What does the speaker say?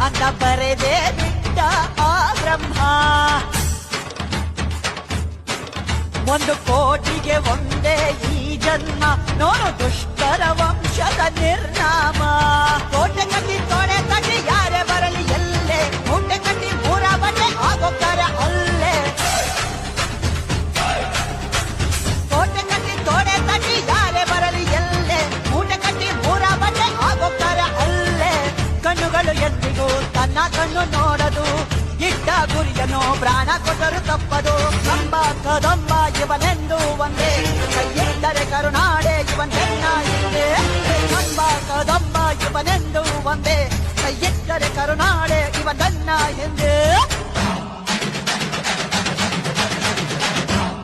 ಅಂತ ಬರೆದೇ ಬಿಟ್ಟ ಆ ಬ್ರಹ್ಮ. 1 ಕೋಟಿಗೆ ಒಂದೇ ಈ ಜನ್ಮ, ನೋಡು ದುಷ್ಟರ ವಂಶದ ನಿರ್ನಾಮ. ಕೋಟೆ ಕಟ್ಟಿ ತೊಡೆ ತಟ್ಟಿ ಯಾರೇ ಬರಲಿ ಎಲ್ಲೇ, ಮೂಟೆ ಕಟ್ಟಿ ಮೂರ ಬಟ್ಟೆ ಆಗೋಕ್ಕಾರ ಅಲ್ಲೇ. ಕೋಟೆ ಕಟ್ಟಿ ತೊಡೆ ತಟ್ಟಿ ಯಾರೇ ಬರಲಿ ಎಲ್ಲೇ, ಮೂಟೆ ಕಟ್ಟಿ ಮೂರ ಬಟ್ಟೆ ಆಗೋಕ್ಕಾರ ಅಲ್ಲೇ. ಕಣ್ಣುಗಳು ಎಂದಿಗೂ ತನ್ನ ಕಣ್ಣು ನೋಡದು, ಇಟ್ಟ ಗುರಿಯನ್ನು ಪ್ರಾಣ ಕೊಟ್ಟರು ತಪ್ಪದು. ಕಂಬ ಕದಂಬ ಇವನೆಂದು ಒಂದೇ, ಕೈಯಿಟ್ಟರೆ ಕರುನಾಡೆ ಇವನೆನ್ನ ಹಿಂದೆ. ಕಂಬ ಕದಂಬ ಇವನೆಂದು ಒಂದೇ, ಕೈಯಿಟ್ಟರೆ ಕರುನಾಡೆ ಇವನೆನ್ನ ಹಿಂದೆ.